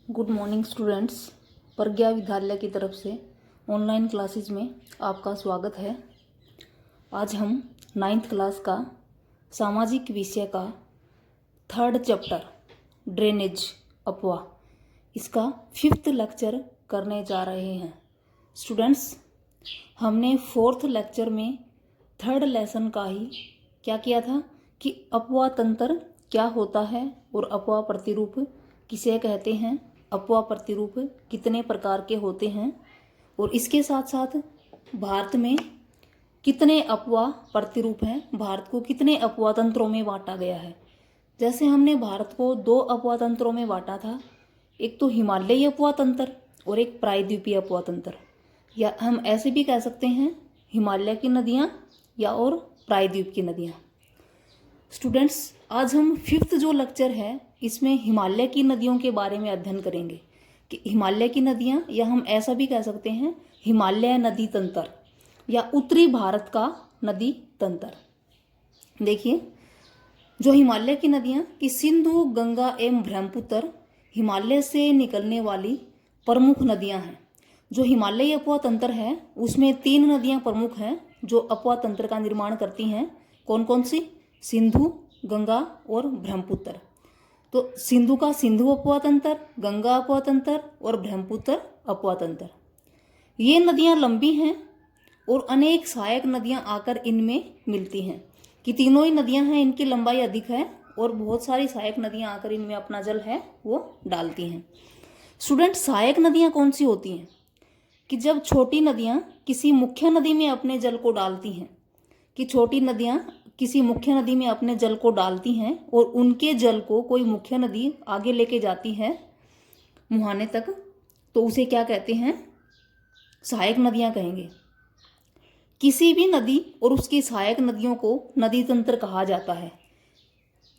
Good morning students. प्रज्ञा विद्यालय की तरफ से ऑनलाइन क्लासेस में आपका स्वागत है। आज हम 9th क्लास का सामाजिक विषय का 3rd चैप्टर ड्रेनेज अपवा इसका 5th लेक्चर करने जा रहे हैं। स्टूडेंट्स, हमने 4th लेक्चर में 3rd लेसन का ही क्या किया था कि अपवा तंत्र क्या होता है और अपवा प्रतिरूप किसे कहते हैं, अपवा प्रतिरूप कितने प्रकार के होते हैं और इसके साथ साथ भारत में कितने अपवा प्रतिरूप हैं, भारत को कितने अपवा तंत्रों में बांटा गया है। जैसे हमने भारत को 2 अपवा तंत्रों में बांटा था, एक तो हिमालयी अपवा तंत्र और एक प्रायद्वीपीय अपवा तंत्र, या हम ऐसे भी कह सकते हैं हिमालय की नदियाँ या और प्रायद्वीप की नदियाँ। स्टूडेंट्स, आज हम 5th जो लेक्चर है इसमें हिमालय की नदियों के बारे में अध्ययन करेंगे कि हिमालय की नदियाँ, या हम ऐसा भी कह सकते हैं हिमालय नदी तंत्र या उत्तरी भारत का नदी तंत्र। देखिए, जो हिमालय की नदियाँ कि सिंधु, गंगा एवं ब्रह्मपुत्र हिमालय से निकलने वाली प्रमुख नदियाँ हैं। जो हिमालयी अपवा तंत्र है उसमें 3 नदियाँ प्रमुख हैं जो अपवा तंत्र का निर्माण करती हैं। कौन कौन सी? सिंधु, गंगा और ब्रह्मपुत्र। तो सिंधु का सिंधु अपवा तंत्र, गंगा अपवा तंत्र और ब्रह्मपुत्र अपवा तंत्र। ये नदियाँ लंबी हैं और अनेक सहायक नदियाँ आकर इनमें मिलती हैं कि तीनों ही नदियाँ हैं, इनकी लंबाई अधिक है और बहुत सारी सहायक नदियाँ आकर इनमें अपना जल है वो डालती हैं। स्टूडेंट, सहायक नदियाँ कौन सी होती हैं कि जब छोटी नदियाँ किसी मुख्य नदी में अपने जल को डालती हैं, कि छोटी नदियाँ किसी मुख्य नदी में अपने जल को डालती हैं और उनके जल को कोई मुख्य नदी आगे लेके जाती है मुहाने तक, तो उसे क्या कहते हैं? सहायक नदियाँ कहेंगे। किसी भी नदी और उसकी सहायक नदियों को नदी तंत्र कहा जाता है।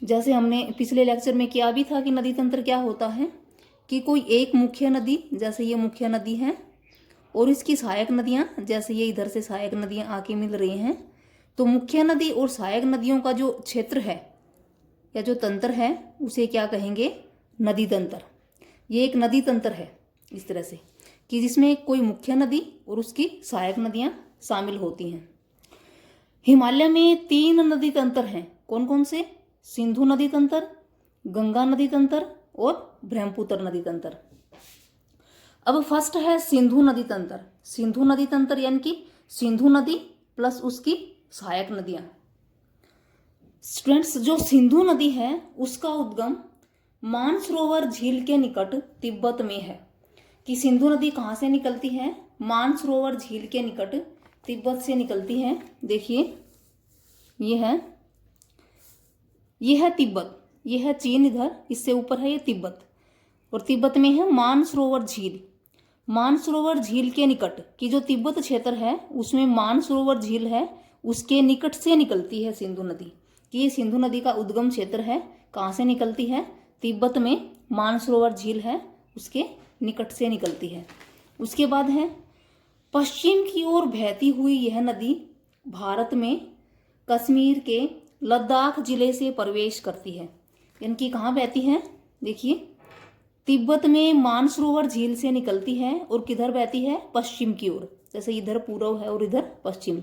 जैसे हमने पिछले लेक्चर में किया भी था कि नदी तंत्र क्या होता है कि कोई एक मुख्य नदी, जैसे ये मुख्य नदी है, और इसकी सहायक नदियाँ, जैसे ये इधर से सहायक नदियाँ आके मिल रही हैं, तो मुख्य नदी और सहायक नदियों का जो क्षेत्र है या जो तंत्र है उसे क्या कहेंगे? नदी तंत्र। ये एक नदी तंत्र है इस तरह से कि जिसमें कोई मुख्य नदी और उसकी सहायक नदियाँ शामिल होती हैं। हिमालय में 3 नदी तंत्र हैं। कौन कौन से? सिंधु नदी तंत्र, गंगा नदी तंत्र और ब्रह्मपुत्र नदी तंत्र। अब फर्स्ट है सिंधु नदी तंत्र। सिंधु नदी तंत्र यानी कि सिंधु नदी प्लस उसकी सहायक नदियां। स्टूडेंट्स, जो सिंधु नदी है उसका उद्गम मानसरोवर झील के निकट तिब्बत में है। कि सिंधु नदी कहाँ से निकलती है? मानसरोवर झील के निकट तिब्बत से निकलती है। देखिए, ये है तिब्बत, ये है चीन, इधर इससे ऊपर है ये तिब्बत, और तिब्बत में है मानसरोवर झील। मानसरोवर झील के निकट की जो तिब्बत क्षेत्र है उसमें मानसरोवर झील है, उसके निकट से निकलती है सिंधु नदी। कि ये सिंधु नदी का उद्गम क्षेत्र है, कहाँ से निकलती है? तिब्बत में मानसरोवर झील है, उसके निकट से निकलती है। उसके बाद है पश्चिम की ओर बहती हुई यह नदी भारत में कश्मीर के लद्दाख जिले से प्रवेश करती है। इनकी कहाँ बहती है? देखिए, तिब्बत में मानसरोवर झील से निकलती है और किधर बहती है? पश्चिम की ओर। जैसे इधर पूर्व है और इधर पश्चिम,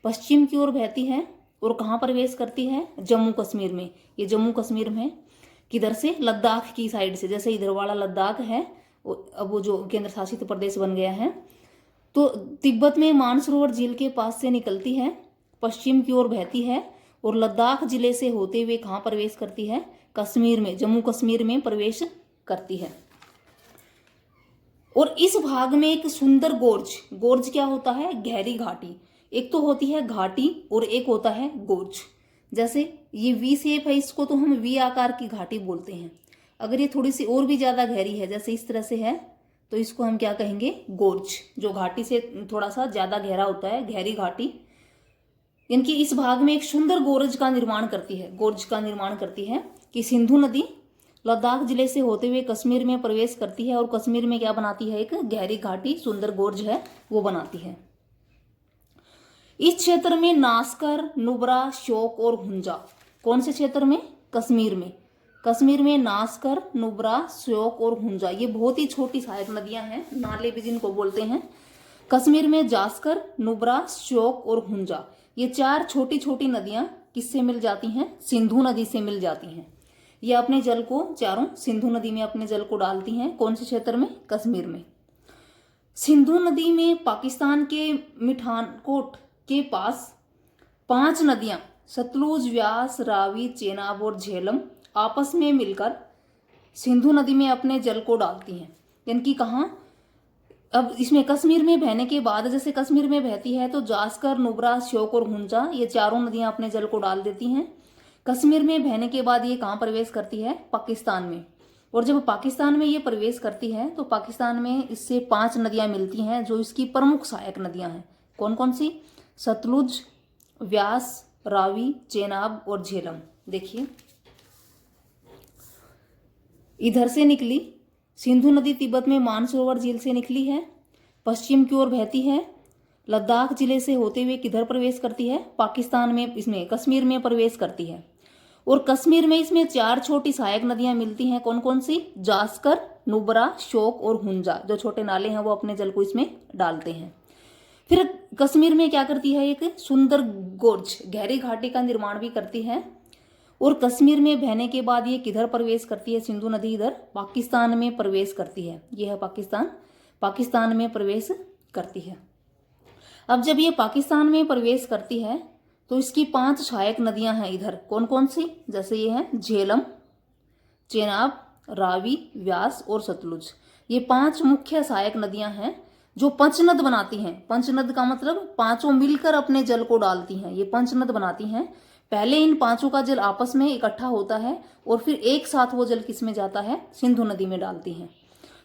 पश्चिम की ओर बहती है और कहाँ प्रवेश करती है? जम्मू कश्मीर में। ये जम्मू कश्मीर में किधर से? लद्दाख की साइड से। जैसे इधर वाला लद्दाख है, अब वो जो केंद्र शासित प्रदेश बन गया है, तो तिब्बत में मानसरोवर झील के पास से निकलती है, पश्चिम की ओर बहती है और लद्दाख जिले से होते हुए कहाँ प्रवेश करती है? कश्मीर में, जम्मू कश्मीर में प्रवेश करती है। और इस भाग में एक सुंदर गोर्ज, गोर्ज क्या होता है? गहरी घाटी। एक तो होती है घाटी और एक होता है गोर्ज। जैसे ये वी शेप है, इसको तो हम वी आकार की घाटी बोलते हैं। अगर ये थोड़ी सी और भी ज्यादा गहरी है, जैसे इस तरह से है, तो इसको हम क्या कहेंगे? गोर्ज। जो घाटी से थोड़ा सा ज्यादा गहरा होता है, गहरी घाटी। इनकी इस भाग में एक सुंदर गोर्ज का निर्माण करती है, गोर्ज का निर्माण करती है कि सिंधु नदी लद्दाख जिले से होते हुए कश्मीर में प्रवेश करती है और कश्मीर में क्या बनाती है? एक गहरी घाटी, सुंदर गोर्ज है वो बनाती है। इस क्षेत्र में नास्कर, नुब्रा, श्योक और हुंजा। कौन से क्षेत्र में? कश्मीर में। कश्मीर में नास्कर, नुब्रा, श्योक और हुंजा, ये बहुत ही छोटी सहायक नदियां हैं, नाले भी जिनको बोलते हैं। कश्मीर में जास्कर, नुब्रा, श्योक और हुंजा, ये 4 छोटी छोटी नदियां किससे मिल जाती हैं? सिंधु नदी से मिल जाती हैं। ये अपने जल को चारों सिंधु नदी में अपने जल को डालती हैं। कौन से क्षेत्र में? कश्मीर में। सिंधु नदी में पाकिस्तान के मिठानकोट के पास 5 नदियां सतलुज, व्यास, रावी, चेनाब और झेलम आपस में मिलकर सिंधु नदी में अपने जल को डालती हैं। यानी कहाँ? अब इसमें कश्मीर में बहने के बाद, जैसे कश्मीर में बहती है तो जास्कर, नुब्रा, श्योक और हुंजा, ये चारों नदियां अपने जल को डाल देती हैं। कश्मीर में बहने के बाद ये कहाँ प्रवेश करती है? पाकिस्तान में। और जब पाकिस्तान में ये प्रवेश करती है तो पाकिस्तान में इससे 5 नदियां मिलती हैं जो इसकी प्रमुख सहायक नदियां हैं। कौन कौन सी? सतलुज, व्यास, रावी, चेनाब और झेलम। देखिए, इधर से निकली सिंधु नदी तिब्बत में मानसरोवर झील से निकली है, पश्चिम की ओर बहती है, लद्दाख जिले से होते हुए किधर प्रवेश करती है? पाकिस्तान में, इसमें कश्मीर में प्रवेश करती है। और कश्मीर में इसमें 4 छोटी सहायक नदियां मिलती हैं। कौन कौन सी? जास्कर, नुब्रा, श्योक और हुंजा, जो छोटे नाले हैं वो अपने जल को इसमें डालते हैं। फिर कश्मीर में क्या करती है? एक सुंदर गोर्ज, गहरी घाटी का निर्माण भी करती है। और कश्मीर में बहने के बाद ये किधर प्रवेश करती है? सिंधु नदी इधर पाकिस्तान में प्रवेश करती है। यह है पाकिस्तान, पाकिस्तान में प्रवेश करती है। अब जब ये पाकिस्तान में प्रवेश करती है तो इसकी 5 सहायक नदियां हैं इधर। कौन कौन सी? जैसे ये है झेलम, चेनाब, रावी, व्यास और सतलुज। ये 5 मुख्य सहायक नदियां हैं जो पंचनद बनाती हैं। पंचनद का मतलब 5 मिलकर अपने जल को डालती हैं, ये पंचनद बनाती हैं। पहले इन 5 का जल आपस में इकट्ठा होता है और फिर एक साथ वो जल किस में जाता है? सिंधु नदी में डालती हैं।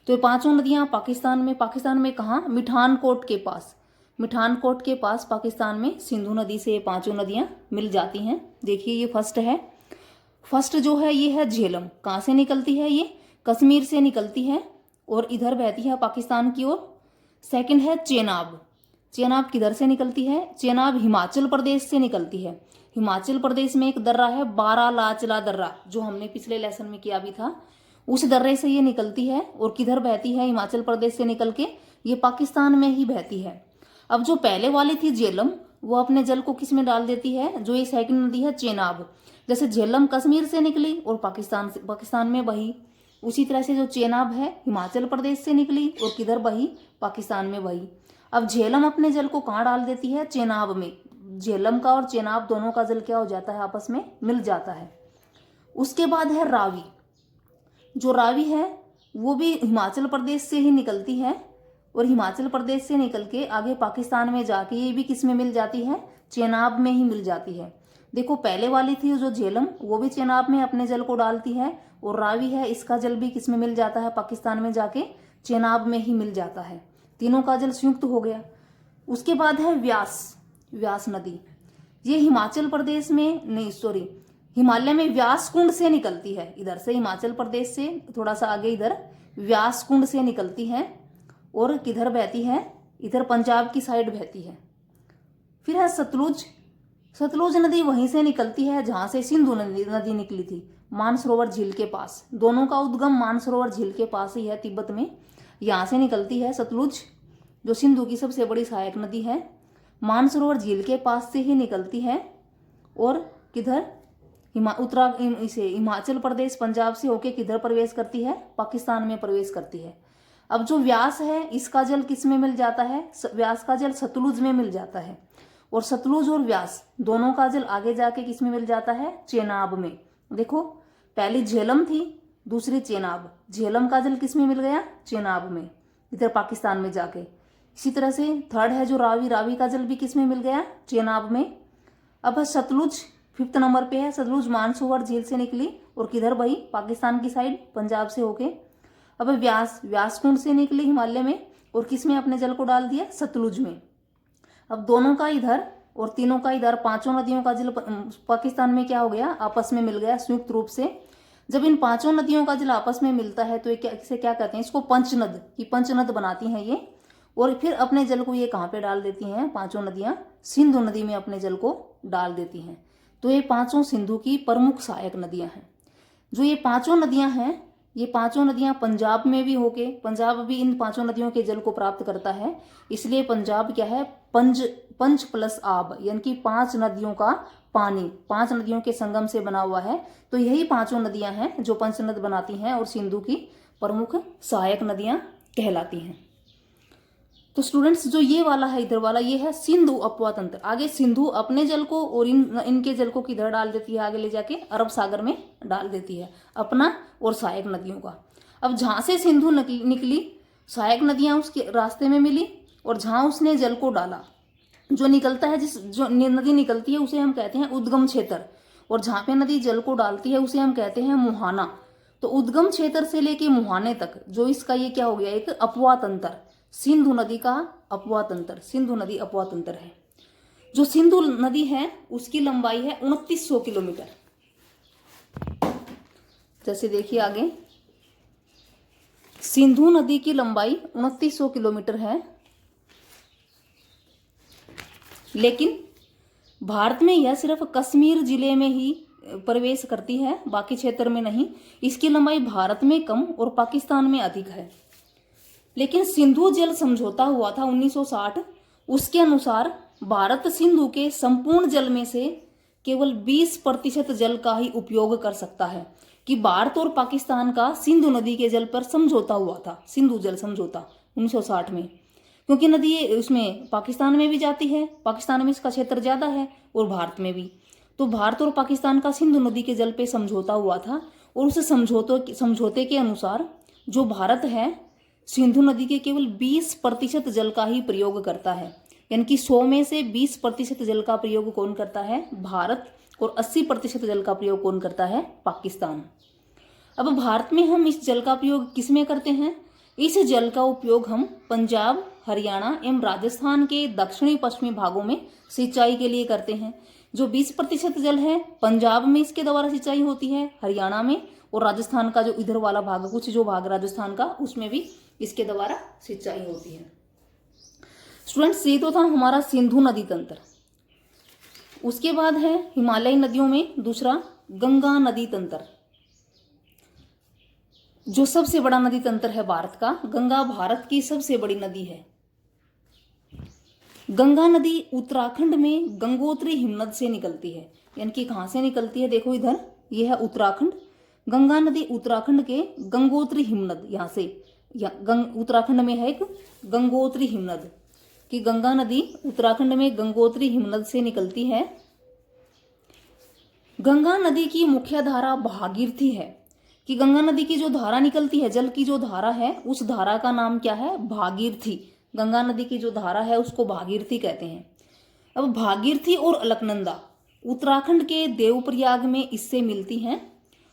तो ये 5 नदियां पाकिस्तान में कहाँ? मिठानकोट के पास, मिठानकोट के पास पाकिस्तान में सिंधु नदी से ये 5 नदियां मिल जाती हैं। देखिए, ये फर्स्ट जो है ये है झेलम। कहाँ से निकलती है? ये कश्मीर से निकलती है और इधर बहती है पाकिस्तान की ओर। सेकंड है चेनाब। चेनाब किधर से निकलती है? चेनाब हिमाचल प्रदेश से निकलती है। हिमाचल प्रदेश में एक दर्रा है, बारालाचला दर्रा, जो हमने पिछले लेसन में किया भी था। उस दर्रे से ये निकलती है और किधर बहती है? हिमाचल प्रदेश से निकल के ये पाकिस्तान में ही बहती है। अब जो पहले वाली थी झेलम, वो अपने जल को किस में डाल देती है? जो ये सेकंड नदी है चेनाब, जैसे झेलम कश्मीर से निकली और पाकिस्तान में बही, उसी तरह से जो चेनाब है हिमाचल प्रदेश से निकली और किधर बही? पाकिस्तान में बही। अब झेलम अपने जल को कहाँ डाल देती है? चेनाब में। झेलम का और चेनाब दोनों का जल क्या हो जाता है? आपस में मिल जाता है। उसके बाद है रावी। जो रावी है वो भी हिमाचल प्रदेश से ही निकलती है और हिमाचल प्रदेश से निकल के आगे पाकिस्तान में जाके ये भी किस में मिल जाती है? चेनाब में ही मिल जाती है। देखो, पहले वाली थी जो झेलम, वो भी चेनाब में अपने जल को डालती है और रावी है, इसका जल भी किस में मिल जाता है? पाकिस्तान में जाके चेनाब में ही मिल जाता है। तीनों का जल संयुक्त हो गया। उसके बाद है व्यास नदी। ये हिमाचल प्रदेश में नहीं, सॉरी, हिमालय में व्यास कुंड से निकलती है। इधर से हिमाचल प्रदेश से थोड़ा सा आगे इधर व्यास कुंड से निकलती है और किधर बहती है? इधर पंजाब की साइड बहती है। फिर है सतलुज नदी वहीं से निकलती है जहां से सिंधु नदी निकली थी, मानसरोवर झील के पास। दोनों का उद्गम मानसरोवर झील के पास ही है, तिब्बत में। यहां से निकलती है सतलुज, जो सिंधु की सबसे बड़ी सहायक नदी है, मानसरोवर झील के पास से ही निकलती है और किधर? हिमाचल प्रदेश पंजाब से होके किधर प्रवेश करती है? पाकिस्तान में प्रवेश करती है। अब जो व्यास है इसका जल किस में मिल जाता है? व्यास का जल सतलुज में मिल जाता है और सतलुज और व्यास दोनों का जल आगे जाके किस में मिल जाता है? चेनाब में। देखो, पहली झेलम थी, दूसरी चेनाब। झेलम का जल किस में मिल गया? चेनाब में, इधर पाकिस्तान में जाके। इसी तरह से थर्ड है जो रावी का जल भी किस में मिल गया? चेनाब में। अब सतलुज 5th नंबर पे है। सतलुज मानसरोवर झील से निकली और किधर बही? पाकिस्तान की साइड, पंजाब से होके। अब व्यास कुंड से निकली हिमालय में और किस में अपने जल को डाल दिया? सतलुज में। अब दोनों का इधर और तीनों का इधर, 5 नदियों का जल पाकिस्तान में क्या हो गया? आपस में मिल गया संयुक्त रूप से। जब इन 5 नदियों का जल आपस में मिलता है तो इसे क्या कहते हैं? इसको पंचनद की पंचनद बनाती हैं ये। और फिर अपने जल को ये कहाँ पे डाल देती हैं? 5 नदियां सिंधु नदी में अपने जल को डाल देती हैं। तो ये 5 सिंधु की प्रमुख सहायक नदियां हैं। जो ये पांचों नदियां हैं, ये पांचों नदियां पंजाब में भी होके, पंजाब भी इन पांचों नदियों के जल को प्राप्त करता है, इसलिए पंजाब क्या है, पंच प्लस आब, यानी कि 5 नदियों का पानी, 5 नदियों के संगम से बना हुआ है। तो यही पांचों नदियां हैं जो पंचनद बनाती हैं और सिंधु की प्रमुख सहायक नदियां कहलाती हैं। तो स्टूडेंट्स जो ये वाला है, इधर वाला, ये है सिंधु अपवा तंत्र। आगे सिंधु अपने जल को और इनके जल को किधर डाल देती है, आगे ले जाके अरब सागर में डाल देती है, अपना और सहायक नदियों का। अब जहां से सिंधु निकली, सहायक नदियां उसके रास्ते में मिली, और जहां उसने जल को डाला, जो निकलता है, जो नदी निकलती है उसे हम कहते हैं उद्गम क्षेत्र, और जहां पे नदी जल को डालती है उसे हम कहते हैं मुहाना। तो उद्गम क्षेत्र से लेके मुहाने तक जो इसका ये क्या हो गया, एक अपवा तंत्र, सिंधु नदी का अपवा तंत्र, सिंधु नदी अपवा तंत्र है। जो सिंधु नदी है उसकी लंबाई है 2900 किलोमीटर। जैसे देखिए आगे, सिंधु नदी की लंबाई 2900 किलोमीटर है, लेकिन भारत में यह सिर्फ कश्मीर जिले में ही प्रवेश करती है, बाकी क्षेत्र में नहीं। इसकी लंबाई भारत में कम और पाकिस्तान में अधिक है। लेकिन सिंधु जल समझौता हुआ था 1960, उसके अनुसार भारत सिंधु के संपूर्ण जल में से केवल 20% जल का ही उपयोग कर सकता है। कि भारत और पाकिस्तान का सिंधु नदी के जल पर समझौता हुआ था, सिंधु जल समझौता 1960 में, क्योंकि नदी उसमें पाकिस्तान में भी जाती है, पाकिस्तान में इसका क्षेत्र ज्यादा है, और भारत में भी। तो भारत और पाकिस्तान का सिंधु नदी के जल पे समझौता हुआ था, और उस समझौते के अनुसार जो भारत है सिंधु नदी के केवल 20% जल का ही प्रयोग करता है। यानी कि 100 में से 20% जल का प्रयोग कौन करता है, भारत, और 80% जल का प्रयोग कौन करता है, पाकिस्तान। अब भारत में हम इस जल का प्रयोग किस में करते हैं, इस जल का उपयोग हम पंजाब, हरियाणा एवं राजस्थान के दक्षिणी पश्चिमी भागों में सिंचाई के लिए करते हैं। जो 20% जल है पंजाब में इसके द्वारा सिंचाई होती है, हरियाणा में, और राजस्थान का जो इधर वाला भाग, कुछ जो भाग राजस्थान का, उसमें भी इसके द्वारा सिंचाई होती है। स्टूडेंट्स ये तो था हमारा सिंधु नदी तंत्र। उसके बाद है हिमालयी नदियों में दूसरा गंगा नदी तंत्र। जो सबसे बड़ा नदी तंत्र है भारत का, गंगा भारत की सबसे बड़ी नदी है। गंगा नदी उत्तराखंड में गंगोत्री हिमनद से निकलती है। यानी कि कहां से निकलती है, देखो इधर, यह है उत्तराखंड। गंगा नदी उत्तराखंड के गंगोत्री हिमनद, यहां से उत्तराखंड में है एक गंगोत्री हिमनद, कि गंगा नदी उत्तराखंड में गंगोत्री हिमनद से निकलती है। गंगा नदी की मुख्य धारा भागीरथी है। कि गंगा नदी की जो धारा निकलती है, जल की जो धारा है, उस धारा का नाम क्या है, भागीरथी। गंगा नदी की जो धारा है उसको भागीरथी कहते हैं। अब भागीरथी और अलकनंदा उत्तराखंड के देवप्रयाग में इससे मिलती हैं।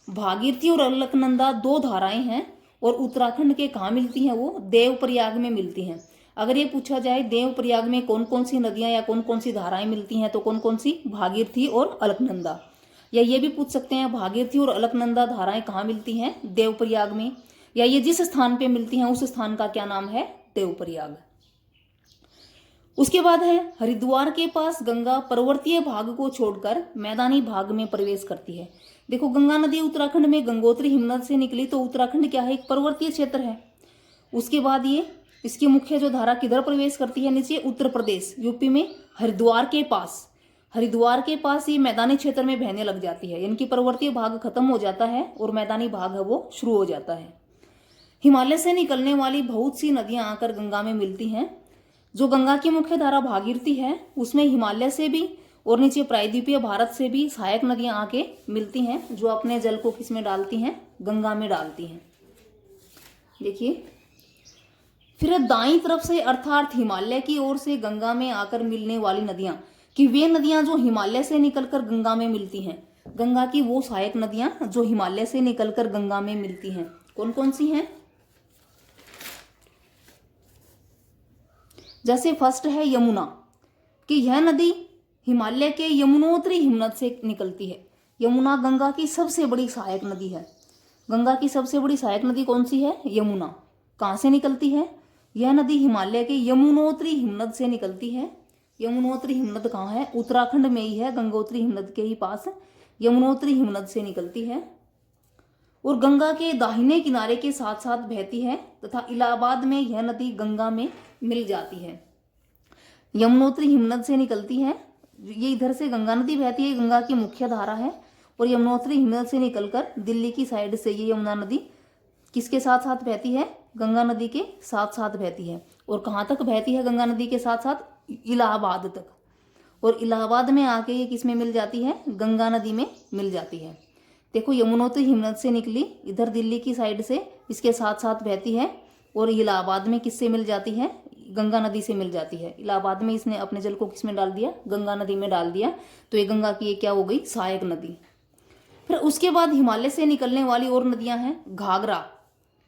भागीरथी और अलकनंदा 2 धाराएं हैं, और उत्तराखंड के कहाँ मिलती हैं, वो देवप्रयाग में मिलती हैं। अगर ये पूछा जाए देवप्रयाग में कौन कौन सी नदियां या कौन कौन सी धाराएं मिलती हैं, तो कौन कौन सी, भागीरथी और अलकनंदा। या ये भी पूछ सकते हैं भागीरथी और अलकनंदा धाराएं कहाँ मिलती हैं, देवप्रयाग में, या ये जिस स्थान पे मिलती हैं उस स्थान का क्या नाम है, देवप्रयाग। उसके बाद है हरिद्वार के पास गंगा पर्वतीय भाग को छोड़कर मैदानी भाग में प्रवेश करती है। देखो गंगा नदी उत्तराखंड में गंगोत्री हिमनद से निकली, तो उत्तराखंड क्या है, एक पर्वतीय क्षेत्र है। उसके बाद ये इसकी मुख्य जो धारा किधर प्रवेश करती है, नीचे उत्तर प्रदेश यूपी में हरिद्वार के पास, हरिद्वार के पास ये मैदानी क्षेत्र में बहने लग जाती है। यानी कि पर्वतीय भाग खत्म हो जाता है और मैदानी भाग है वो शुरू हो जाता है। हिमालय से निकलने वाली बहुत सी नदियां आकर गंगा में मिलती हैं। जो गंगा की मुख्य धारा भागीरथी है, उसमें हिमालय से भी और नीचे प्रायद्वीपीय भारत से भी सहायक नदियां आके मिलती हैं, जो अपने जल को किस में डालती हैं, गंगा में डालती हैं। देखिए फिर दाईं तरफ से अर्थात हिमालय की ओर से गंगा में आकर मिलने वाली नदियां, कि वे नदियां जो हिमालय से निकलकर गंगा में मिलती हैं, गंगा की वो सहायक नदियां जो हिमालय से निकलकर गंगा में मिलती हैं, कौन कौन सी हैं। जैसे फर्स्ट है यमुना, कि यह नदी हिमालय के यमुनोत्री हिमनद से निकलती है। यमुना गंगा की सबसे बड़ी सहायक नदी है। गंगा की सबसे बड़ी सहायक नदी कौन सी है, यमुना। कहाँ से निकलती है, यह नदी हिमालय के यमुनोत्री हिमनद से निकलती है। यमुनोत्री हिमनद कहाँ है, उत्तराखंड में ही है, गंगोत्री हिमनद के ही पास यमुनोत्री हिमनद से निकलती है। और गंगा के दाहिने किनारे के साथ साथ बहती है तथा इलाहाबाद में यह नदी गंगा में मिल जाती है। यमुनोत्री हिमनद से निकलती है, ये इधर से गंगा नदी बहती है, गंगा की मुख्य धारा है, और यमुनोत्री हिमनद से निकलकर दिल्ली की साइड से ये यमुना नदी किसके साथ साथ बहती है, गंगा नदी के साथ साथ बहती है। और कहाँ तक बहती है गंगा नदी के साथ साथ, इलाहाबाद तक, और इलाहाबाद में आके ये किस में मिल जाती है, गंगा नदी में मिल जाती है। देखो यमुनोत्री हिमनद से निकली इधर दिल्ली की साइड से, इसके साथ साथ बहती है, और इलाहाबाद में किससे मिल जाती है, गंगा नदी से मिल जाती है। इलाहाबाद में इसने अपने जल को किस में डाल दिया, गंगा नदी में डाल दिया, तो ये गंगा की ये क्या हो गई, सहायक नदी। फिर उसके बाद हिमालय से निकलने वाली और नदियां हैं घाघरा,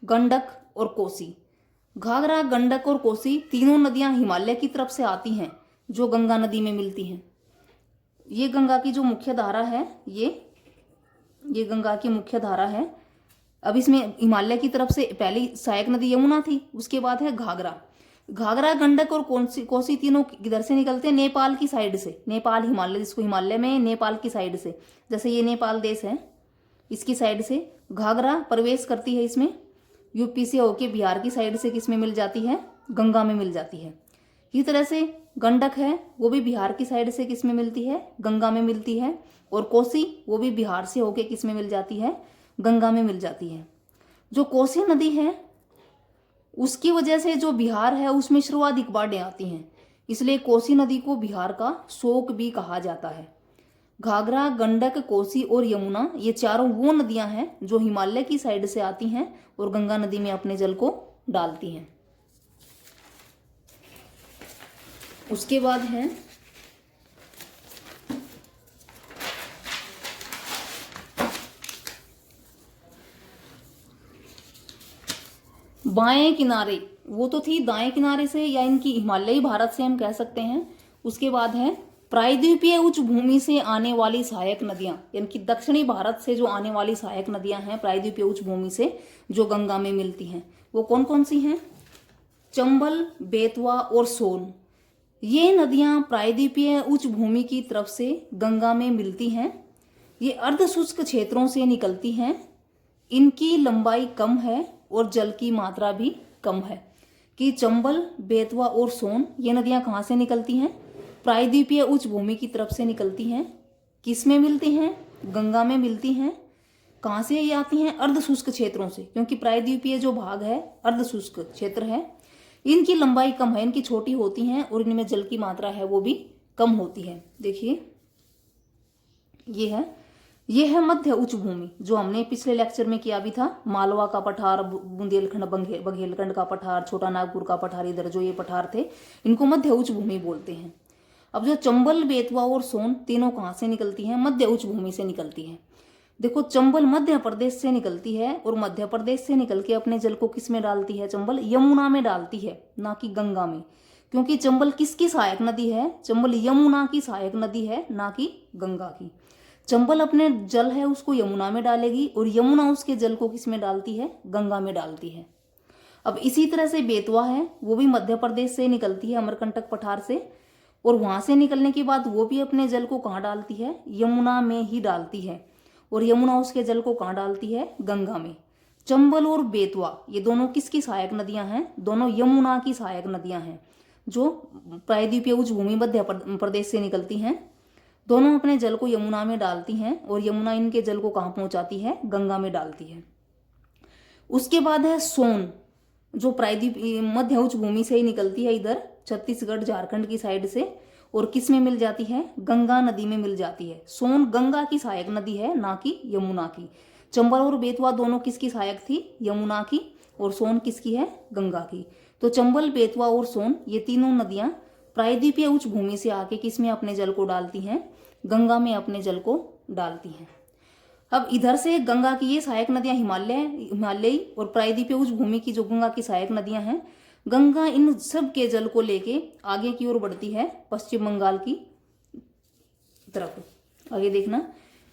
गंडक और कोसी। घाघरा, गंडक और कोसी तीनों नदियां हिमालय की तरफ से आती हैं, जो गंगा नदी में मिलती हैं। ये गंगा की जो मुख्य धारा है, ये गंगा की मुख्य धारा है। अब इसमें हिमालय की तरफ से पहली सहायक नदी यमुना थी, उसके बाद है घाघरा। घाघरा, गंडक और कोसी तीनों किधर से निकलते हैं, नेपाल की साइड से। नेपाल, हिमालय जिसको हिमालय में, नेपाल की साइड से, जैसे ये नेपाल देश है, इसकी साइड से घाघरा प्रवेश करती है इसमें, यूपी से होके बिहार की साइड से किस में मिल जाती है, गंगा में मिल जाती है। इसी तरह से गंडक है, वो भी बिहार की साइड से किस में मिलती है, गंगा में मिलती है। और कोसी, वो भी बिहार से होके किस में मिल जाती है, गंगा में मिल जाती है। जो कोसी नदी है उसकी वजह से जो बिहार है उसमें सर्वाधिक बाढ़ें आती हैं, इसलिए कोसी नदी को बिहार का शोक भी कहा जाता है। घाघरा, गंडक, कोसी और यमुना, ये चारों वो नदियां हैं जो हिमालय की साइड से आती हैं और गंगा नदी में अपने जल को डालती हैं। उसके बाद है बाएं किनारे, वो तो थी दाएं किनारे से या इनकी हिमालयी भारत से हम कह सकते हैं। उसके बाद है प्रायद्वीपीय उच्च भूमि से आने वाली सहायक नदियां, यानी कि दक्षिणी भारत से जो आने वाली सहायक नदियां हैं प्रायद्वीपीय उच्च भूमि से जो गंगा में मिलती हैं, वो कौन कौन सी हैं, चंबल, बेतवा और सोन। ये नदियां प्रायद्वीपीय उच्च भूमि की तरफ से गंगा में मिलती हैं। ये अर्धशुष्क क्षेत्रों से निकलती हैं, इनकी लंबाई कम है और जल की मात्रा भी कम है। कि चंबल, बेतवा और सोन, ये नदियां कहाँ से निकलती हैं, प्रायद्वीपीय उच्च भूमि की तरफ से निकलती हैं। किस में मिलती हैं, गंगा में मिलती हैं। कहाँ से ये आती हैं, अर्धशुष्क क्षेत्रों से, क्योंकि प्रायद्वीपीय जो भाग है अर्धशुष्क क्षेत्र है। इनकी लंबाई कम है, इनकी छोटी होती हैं और इनमें जल की मात्रा है वो भी कम होती है। देखिए ये है मध्य उच्च भूमि, जो हमने पिछले लेक्चर में किया भी था। मालवा का पठार, बुंदेलखंड, बघेलखंड का पठार, छोटा नागपुर का पठार, इधर जो ये पठार थे इनको मध्य उच्च भूमि बोलते हैं। अब जो चंबल, बेतवा और सोन तीनों कहाँ से निकलती हैं, मध्य उच्च भूमि से निकलती हैं। देखो चंबल मध्य प्रदेश से निकलती है और मध्य प्रदेश से निकल के अपने जल को किस में डालती है, चंबल यमुना में डालती है, ना कि गंगा में। क्योंकि चंबल किसकी सहायक नदी है, चंबल यमुना की सहायक नदी है, ना कि गंगा की। चंबल अपने जल है उसको यमुना में डालेगी और यमुना उसके जल को किस में डालती है, गंगा में डालती है। अब इसी तरह से बेतवा है, वो भी मध्य प्रदेश से निकलती है, अमरकंटक पठार से, और वहां से निकलने के बाद वो भी अपने जल को कहाँ डालती है, यमुना में ही डालती है, और यमुना उसके जल को कहाँ डालती है, गंगा में। चंबल और बेतवा ये दोनों किसकी सहायक नदियां हैं, दोनों यमुना की सहायक नदियां हैं, जो प्रायद्वीपीय उच्च भूमि मध्य प्रदेश से निकलती हैं। दोनों अपने जल को यमुना में डालती हैं और यमुना इनके जल को कहाँ पहुंचाती है, गंगा में डालती है। उसके बाद है सोन, जो प्रायद्वीपीय मध्य उच्च भूमि से ही निकलती है, इधर छत्तीसगढ़, झारखंड की साइड से, और किस में मिल जाती है, गंगा नदी में मिल जाती है। सोन गंगा की सहायक नदी है, ना कि यमुना की। चंबल और बेतवा दोनों किसकी सहायक थी, यमुना की, और सोन किसकी है, गंगा की। तो चंबल, बेतवा और सोन ये तीनों नदियां प्रायद्वीपीय उच्च भूमि से आके किस में अपने जल को डालती हैं, गंगा में अपने जल को डालती हैं। अब इधर से गंगा की ये सहायक नदियां हिमालयी और प्रायद्वीपीय उच्च भूमि की जो गंगा की सहायक नदियां हैं, गंगा इन सब के जल को लेके आगे की ओर बढ़ती है पश्चिम बंगाल की तरफ। आगे देखना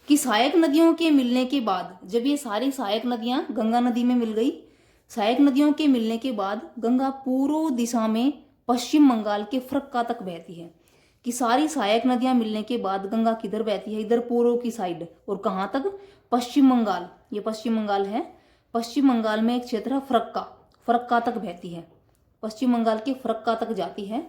कि सहायक नदियों के मिलने के बाद, जब ये सारी सहायक नदियां गंगा नदी में मिल गई, सहायक नदियों के मिलने के बाद गंगा पूर्व दिशा में पश्चिम बंगाल के फरक्का तक बहती है। कि सारी सहायक नदियां मिलने के बाद गंगा किधर बहती है, इधर पूर्व की साइड, और कहाँ तक, पश्चिम बंगाल, ये पश्चिम बंगाल है। पश्चिम बंगाल में एक क्षेत्र है फरक्का, फरक्का तक बहती है, पश्चिम बंगाल के फरक्का तक जाती है।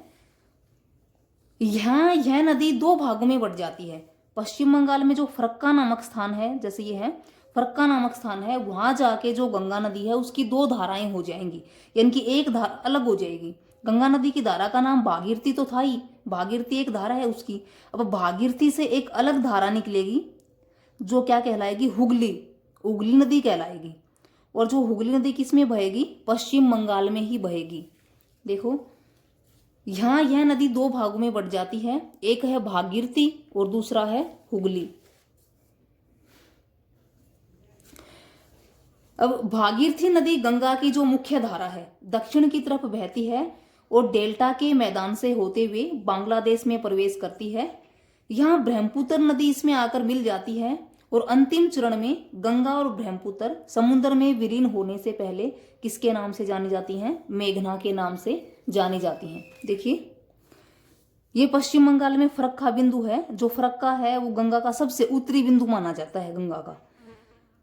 यहाँ यह नदी दो भागों में बट जाती है। पश्चिम बंगाल में जो फरक्का नामक स्थान है, जैसे ये है फरक्का नामक स्थान है, वहां जाके जो गंगा नदी है उसकी दो धाराएं हो जाएंगी, यानी कि एक धारा अलग हो जाएगी। गंगा नदी की धारा का नाम भागीरथी तो था ही, भागीरथी एक धारा है उसकी। अब भागीरथी से एक अलग धारा निकलेगी जो क्या कहलाएगी, हुगली, हुगली नदी कहलाएगी। और जो हुगली नदी किस में बहेगी, पश्चिम बंगाल में ही बहेगी। देखो यहाँ यह नदी दो भागों में बट जाती है, एक है भागीरथी और दूसरा है हुगली। अब भागीरथी नदी गंगा की जो मुख्य धारा है दक्षिण की तरफ बहती है और डेल्टा के मैदान से होते हुए बांग्लादेश में प्रवेश करती है। यहाँ ब्रह्मपुत्र नदी इसमें आकर मिल जाती है और अंतिम चरण में गंगा और ब्रह्मपुत्र समुद्र में विलीन होने से पहले किसके नाम से जानी जाती हैं, मेघना के नाम से जानी जाती हैं। देखिए ये पश्चिम बंगाल में फरक्का बिंदु है, जो फरक्का है वो गंगा का सबसे उत्तरी बिंदु माना जाता है गंगा का।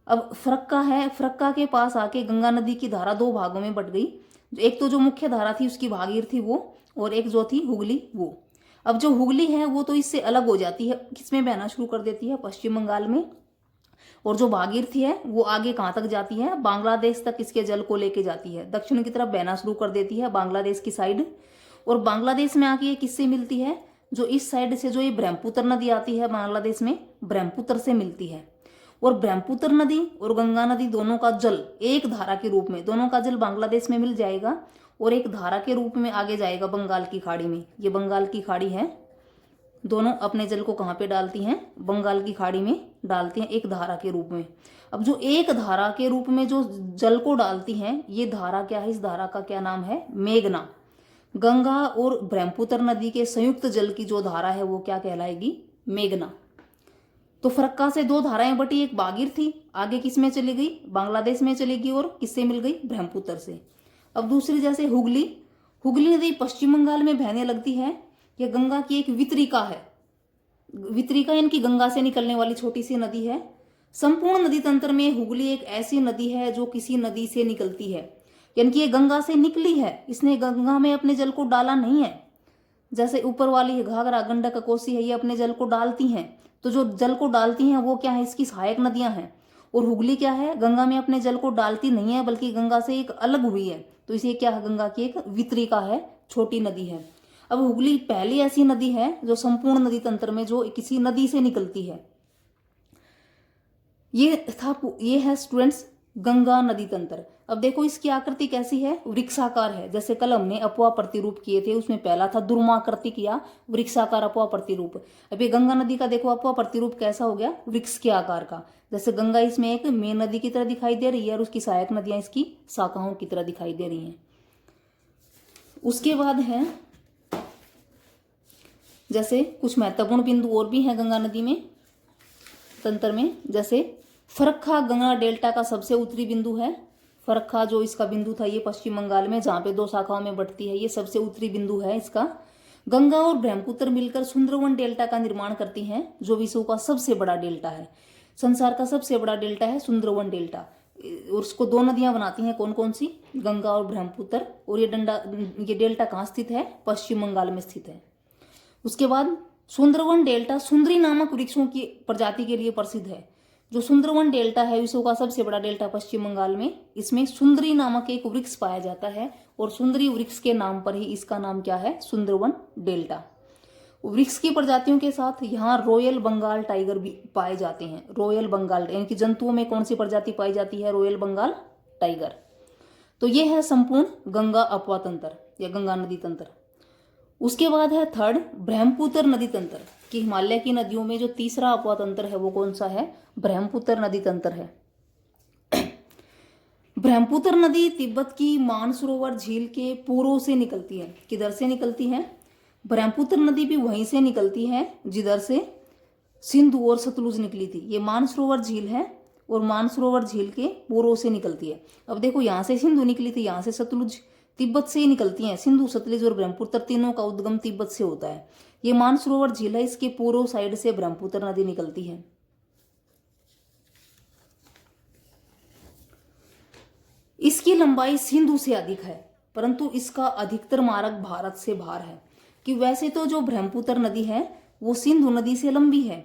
अब फरक्का है, फरक्का के पास आके गंगा नदी की धारा दो भागों में बट गई, एक तो जो मुख्य धारा थी उसकी भागीरथी वो, और एक जो थी हुगली वो। अब जो हुगली है वो तो इससे अलग हो जाती है, किसमें बहना शुरू कर देती है, पश्चिम बंगाल में। और जो भागीरथी है वो आगे कहाँ तक जाती है, बांग्लादेश तक इसके जल को लेके जाती है, दक्षिण की तरफ बहना शुरू कर देती है बांग्लादेश की साइड। और बांग्लादेश में आके ये किससे मिलती है, जो इस साइड से जो ये ब्रह्मपुत्र नदी आती है बांग्लादेश में, ब्रह्मपुत्र से मिलती है। और ब्रह्मपुत्र नदी और गंगा नदी दोनों का जल एक धारा के रूप में, दोनों का जल बांग्लादेश में मिल जाएगा और एक धारा के रूप में आगे जाएगा बंगाल की खाड़ी में। ये बंगाल की खाड़ी है, दोनों अपने जल को कहाँ पे डालती हैं, बंगाल की खाड़ी में डालती हैं एक धारा के रूप में। अब जो एक धारा के रूप में जो जल को डालती हैं, ये धारा क्या है, इस धारा का क्या नाम है, मेघना। गंगा और ब्रह्मपुत्र नदी के संयुक्त जल की जो धारा है वो क्या कहलाएगी, मेघना। तो फरक्का से दो धाराएं बटी, एक भागीरथी आगे किस में चली गई, बांग्लादेश में चली गई, और किससे मिल गई, ब्रह्मपुत्र से। अब दूसरी जैसे हुगली, हुगली नदी पश्चिम बंगाल में बहने लगती है। यह गंगा की एक वितरिका है, वितरिका इनकी गंगा से निकलने वाली छोटी सी नदी है। संपूर्ण नदी तंत्र में हुगली एक ऐसी नदी है जो किसी नदी से निकलती है, यानी कि ये गंगा से निकली है, इसने गंगा में अपने जल को डाला नहीं है। जैसे ऊपर वाली घाघरा, गंडक, कोसी है, ये अपने जल को डालती हैं, तो जो जल को डालती हैं वो क्या है, इसकी सहायक नदियां हैं। और हुगली क्या है, गंगा में अपने जल को डालती नहीं है बल्कि गंगा से एक अलग हुई है, तो इसे क्या है, गंगा की एक वितरिका है, छोटी नदी है। अब हुगली पहली ऐसी नदी है जो संपूर्ण नदी तंत्र में जो किसी नदी से निकलती है। ये है स्टूडेंट्स गंगा नदी तंत्र। अब देखो इसकी आकृति कैसी है, वृक्षाकार है। जैसे कल हमने अपवा प्रतिरूप किए थे, उसमें पहला था दुर्माकृति किया, वृक्षाकार अपवा प्रतिरूप। अब ये गंगा नदी का देखो अपवा प्रतिरूप कैसा हो गया, वृक्ष के आकार का। जैसे गंगा इसमें एक मेन नदी की तरह दिखाई दे रही है और उसकी सहायक नदियां इसकी शाखाओं की तरह दिखाई दे रही हैं। उसके बाद है जैसे कुछ महत्वपूर्ण बिंदु और भी हैं गंगा नदी में तंत्र में। जैसे फरक्का गंगा डेल्टा का सबसे उत्तरी बिंदु है। फरक्का जो इसका बिंदु था ये पश्चिम बंगाल में, जहाँ पे दो शाखाओं में बढ़ती है, ये सबसे उत्तरी बिंदु है इसका। गंगा और ब्रह्मपुत्र मिलकर सुंदरवन डेल्टा का निर्माण करती हैं, जो विश्व का सबसे बड़ा डेल्टा है। संसार का सबसे बड़ा डेल्टा है सुंदरवन डेल्टा, और उसको दो नदियां बनाती हैं, कौन कौन सी, गंगा और ब्रह्मपुत्र। और ये डेल्टा कहाँ स्थित है, पश्चिम बंगाल में स्थित है। उसके बाद सुंदरवन डेल्टा सुंदरी नामक वृक्षों की प्रजाति के लिए प्रसिद्ध है। जो सुंदरवन डेल्टा है विश्व का सबसे बड़ा डेल्टा पश्चिम बंगाल में, इसमें सुंदरी नामक एक वृक्ष पाया जाता है और सुंदरी वृक्ष के नाम पर ही इसका नाम क्या है, सुंदरवन डेल्टा। वृक्ष की प्रजातियों के साथ यहाँ रॉयल बंगाल टाइगर भी पाए जाते हैं। रॉयल बंगाल यानी कि जंतुओं में कौन सी प्रजाति पाई जाती है, रॉयल बंगाल टाइगर। तो ये है संपूर्ण गंगा अपवा तंत्र या गंगा नदी तंत्र। उसके बाद है थर्ड ब्रह्मपुत्र नदी तंत्र, कि हिमालय की नदियों में जो तीसरा अपवा तंत्र है वो कौन सा है, ब्रह्मपुत्र नदी तंत्र है। ब्रह्मपुत्र नदी तिब्बत की मानसरोवर झील के पूर्व से निकलती है। किधर से निकलती है, ब्रह्मपुत्र नदी भी वहीं से निकलती है जिधर से सिंधु और सतलुज निकली थी। ये मानसरोवर झील है और मानसरोवर झील के पूर्व से निकलती है। अब देखो यहाँ से सिंधु निकली थी, यहाँ से सतलुज, तिब्बत से ही निकलती हैं। सिंधु, सतलुज और ब्रह्मपुत्र तीनों का उद्गम तिब्बत से होता है। ये मानसरोवर झील है, इसके पूर्व साइड से ब्रह्मपुत्र नदी निकलती है। इसकी लंबाई सिंधु से अधिक है, परंतु इसका अधिकतर मार्ग भारत से बाहर है। कि वैसे तो जो ब्रह्मपुत्र नदी है वो सिंधु नदी से लंबी है,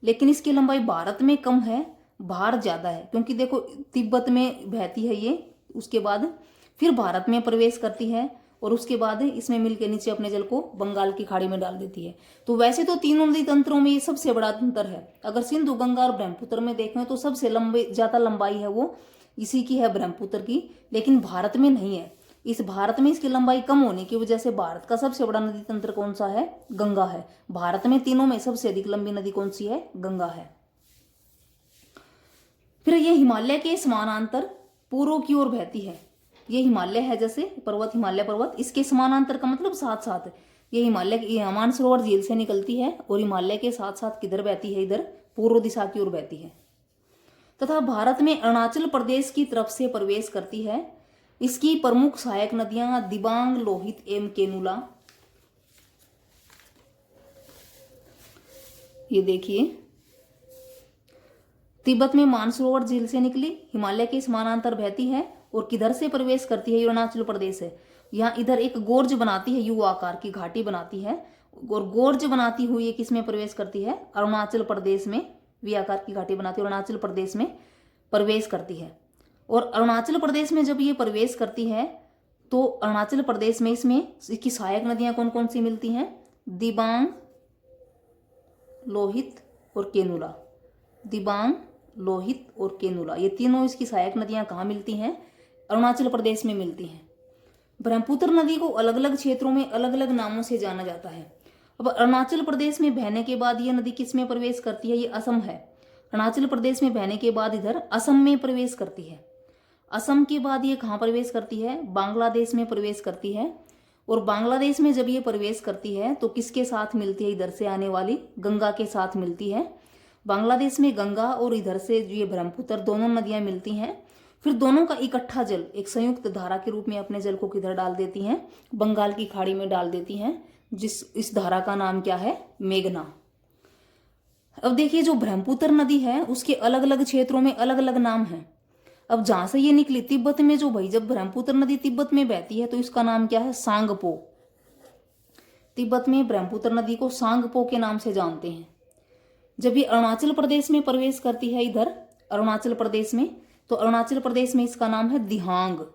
लेकिन इसकी लंबाई भारत में कम है, बाहर ज्यादा है। क्योंकि देखो तिब्बत में बहती है ये, उसके बाद फिर भारत में प्रवेश करती है और उसके बाद इसमें मिलकर नीचे अपने जल को बंगाल की खाड़ी में डाल देती है। तो वैसे तो तीनों नदी तंत्रों में ये सबसे बड़ा अंतर है। अगर सिंधु, गंगा और ब्रह्मपुत्र में देखें तो सबसे ज्यादा लंबाई है वो इसी की है, ब्रह्मपुत्र की, लेकिन भारत में नहीं है। इस भारत में इसकी लंबाई कम होने की वजह से भारत का सबसे बड़ा नदी तंत्र कौन सा है? गंगा है। भारत में तीनों में सबसे अधिक लंबी नदी कौन सी है? गंगा है। फिर ये हिमालय के समानांतर पूर्व की ओर बहती है। ये हिमालय है जैसे पर्वत, हिमालय पर्वत, इसके समानांतर का मतलब साथ साथ। ये हिमालय, ये मानसरोवर झील से निकलती है और हिमालय के साथ साथ किधर बहती है? इधर पूर्व दिशा की ओर बहती है। तथा भारत में अरुणाचल प्रदेश की तरफ से प्रवेश करती है। इसकी प्रमुख सहायक नदियां दिबांग, लोहित एवं केनुला। ये देखिए, तिब्बत में मानसरोवर झील से निकली, हिमालय के समानांतर बहती है और किधर से प्रवेश करती है? अरुणाचल प्रदेश है। यहाँ इधर एक गोर्ज बनाती है, यू आकार की घाटी बनाती है और गोर्ज बनाती हुई किस में प्रवेश करती है? अरुणाचल प्रदेश में वी आकार की घाटी बनाती है, अरुणाचल प्रदेश में प्रवेश करती है। और अरुणाचल प्रदेश में जब ये प्रवेश करती है तो अरुणाचल प्रदेश में इसकी सहायक नदियां कौन कौन सी मिलती हैं? दिबांग, लोहित और केनुला। दिबांग, लोहित और केनुला, ये तीनों इसकी सहायक नदियां कहाँ मिलती हैं? अरुणाचल प्रदेश में मिलती हैं। ब्रह्मपुत्र नदी को अलग अलग क्षेत्रों में अलग अलग नामों से जाना जाता है। अब अरुणाचल प्रदेश में बहने के बाद यह नदी किस में प्रवेश करती है? ये असम है। अरुणाचल प्रदेश में बहने के बाद इधर असम में प्रवेश करती है। असम के बाद ये कहाँ प्रवेश करती है? बांग्लादेश में प्रवेश करती है। और बांग्लादेश में जब ये प्रवेश करती है तो किसके साथ मिलती है? इधर से आने वाली गंगा के साथ मिलती है। बांग्लादेश में गंगा और इधर से जो ये ब्रह्मपुत्र दोनों नदियां मिलती हैं। फिर दोनों का इकट्ठा जल एक संयुक्त धारा के रूप में अपने जल को किधर डाल देती हैं? बंगाल की खाड़ी में डाल देती हैं। इस धारा का नाम क्या है? मेघना। अब देखिए, जो ब्रह्मपुत्र नदी है उसके अलग अलग क्षेत्रों में अलग अलग नाम है। अब जहां से ये निकली तिब्बत में, जो भाई जब ब्रह्मपुत्र नदी तिब्बत में बहती है तो इसका नाम क्या है? सांगपो। तिब्बत में ब्रह्मपुत्र नदी को सांगपो के नाम से जानते हैं। जब ये अरुणाचल प्रदेश में प्रवेश करती है, इधर अरुणाचल प्रदेश में, तो अरुणाचल प्रदेश में इसका नाम है दिहांग।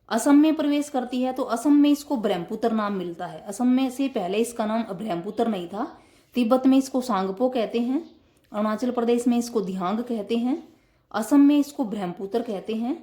असम में प्रवेश करती है तो असम में इसको ब्रह्मपुत्र नाम मिलता है। असम में से पहले इसका नाम ब्रह्मपुत्र नहीं था। तिब्बत में इसको सांगपो कहते हैं, अरुणाचल प्रदेश में इसको दिहांग कहते हैं, असम में इसको ब्रह्मपुत्र कहते हैं,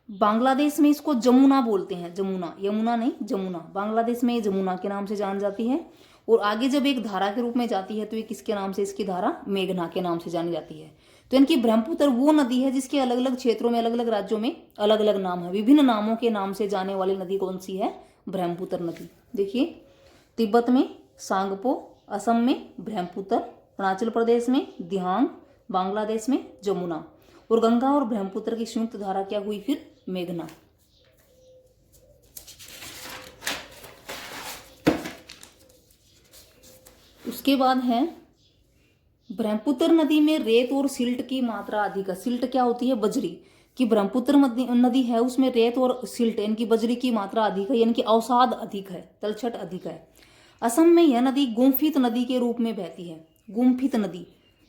बांग्लादेश में इसको जमुना बोलते हैं। जमुना, यमुना नहीं, जमुना। बांग्लादेश में जमुना के नाम से जान जाती है। और आगे जब एक धारा के रूप में जाती है तो ये किसके नाम से? इसकी धारा मेघना के नाम से जानी जाती है। तो इनकी ब्रह्मपुत्र वो नदी है जिसके अलग अलग क्षेत्रों में अलग अलग राज्यों में अलग अलग नाम है। विभिन्न नामों के नाम से जाने वाली नदी कौन सी है? ब्रह्मपुत्र नदी। देखिए, तिब्बत में सांगपो, असम में ब्रह्मपुत्र, अरुणाचल प्रदेश में दिहांग, बांग्लादेश में जमुना। और गंगा और ब्रह्मपुत्र की संयुक्त धारा क्या हुई फिर? मेघना। उसके बाद है ब्रह्मपुत्र नदी में रेत और सिल्ट की मात्रा अधिक है। सिल्ट क्या होती है? बजरी। कि ब्रह्मपुत्र नदी है उसमें रेत और सिल्ट यानी कि बजरी की मात्रा अधिक है, यानी कि अवसाद अधिक है, तलछट अधिक है। असम में यह नदी गुम्फित नदी के रूप में बहती है। गुम्फित नदी,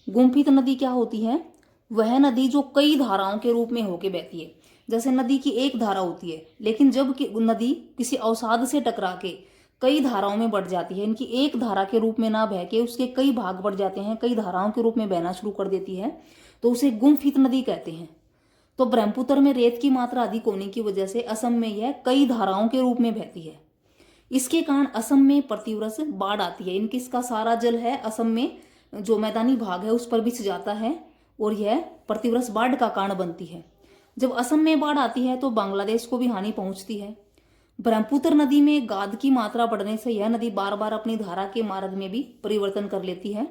गुम्फित नदी क्या होती है? वह नदी जो कई धाराओं के रूप में होके बहती है। जैसे नदी की एक धारा होती है, लेकिन जब नदी किसी अवसाद से टकरा के कई धाराओं में बढ़ जाती है, इनकी एक धारा के रूप में ना बह के उसके कई भाग बढ़ जाते हैं, कई धाराओं के रूप में बहना शुरू कर देती है, तो उसे गुम्फित नदी कहते हैं। तो ब्रह्मपुत्र में रेत की मात्रा अधिक होने की वजह से असम में यह कई धाराओं के रूप में बहती है। इसके कारण असम में प्रतिवर्ष बाढ़ आती है। इनकी इसका सारा जल है असम में जो मैदानी भाग है उस पर बिछ जाता है और यह प्रतिवर्ष बाढ़ का कारण बनती है। जब असम में बाढ़ आती है तो बांग्लादेश को भी हानि पहुंचती है। ब्रह्मपुत्र नदी में गाद की मात्रा बढ़ने से यह नदी बार बार अपनी धारा के मार्ग में भी परिवर्तन कर लेती है।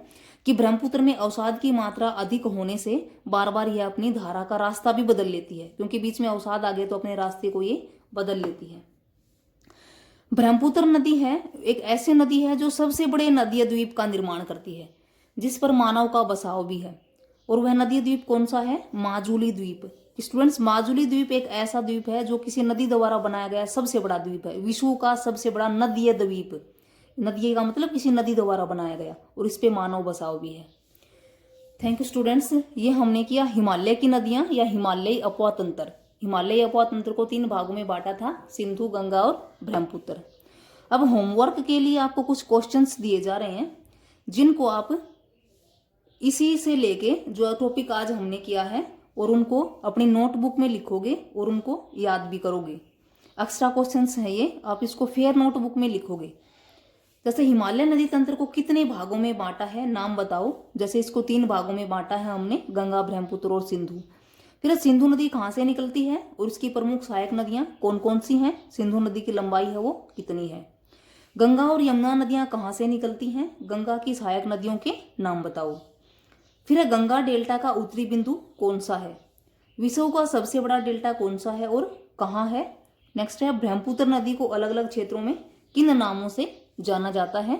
कि ब्रह्मपुत्र में अवसाद की मात्रा अधिक होने से बार बार यह अपनी धारा का रास्ता भी बदल लेती है, क्योंकि बीच में अवसाद आ गए तो अपने रास्ते को ये बदल लेती है। ब्रह्मपुत्र नदी है एक ऐसी नदी है जो सबसे बड़े नदीय द्वीप का निर्माण करती है, जिस पर मानव का बसाव भी है। और वह नदीय द्वीप कौन सा है? माजुली द्वीप। स्टूडेंट्स, माजुली द्वीप एक ऐसा द्वीप है जो किसी नदी द्वारा बनाया गया सबसे बड़ा द्वीप है, विश्व का सबसे बड़ा नदीय द्वीप। नदीय का मतलब किसी नदी द्वारा बनाया गया, और इस पे मानव बसाव भी है। Thank you students. ये हमने किया हिमालय की नदियां या हिमालयी अपवातंत्र। हिमालयी अपवातंत्र को 3 भागों में बांटा था, सिंधु, गंगा और ब्रह्मपुत्र। अब होमवर्क के लिए आपको कुछ क्वेश्चंस दिए जा रहे हैं, जिनको आप इसी से लेके जो टॉपिक आज हमने किया है और उनको अपनी नोटबुक में लिखोगे और उनको याद भी करोगे। एक्स्ट्रा क्वेश्चंस हैं ये, आप इसको फेयर नोटबुक में लिखोगे। जैसे हिमालय नदी तंत्र को कितने भागों में बांटा है, नाम बताओ। जैसे इसको 3 भागों में बांटा है हमने, गंगा, ब्रह्मपुत्र और सिंधु। फिर सिंधु नदी कहाँ से निकलती है और इसकी प्रमुख सहायक नदियां कौन कौन सी हैं, सिंधु नदी की लंबाई है वो कितनी है। गंगा और यमुना नदियां कहाँ से निकलती हैं, गंगा की सहायक नदियों के नाम बताओ। फिर गंगा डेल्टा का उत्तरी बिंदु कौन सा है, विश्व का सबसे बड़ा डेल्टा कौन सा है और कहाँ है। नेक्स्ट है ब्रह्मपुत्र नदी को अलग अलग क्षेत्रों में किन नामों से जाना जाता है।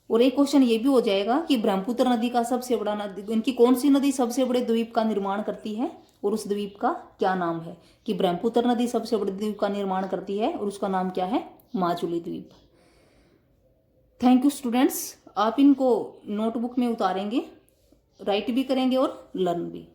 और एक क्वेश्चन ये भी हो जाएगा कि ब्रह्मपुत्र नदी का सबसे बड़ा नदी, इनकी कौन सी नदी सबसे बड़े द्वीप का निर्माण करती है और उस द्वीप का क्या नाम है, कि ब्रह्मपुत्र नदी सबसे बड़े द्वीप का निर्माण करती है और उसका नाम क्या है, माजुली द्वीप। Thank you students. आप इनको नोटबुक में उतारेंगे, राइट भी करेंगे और लर्न भी।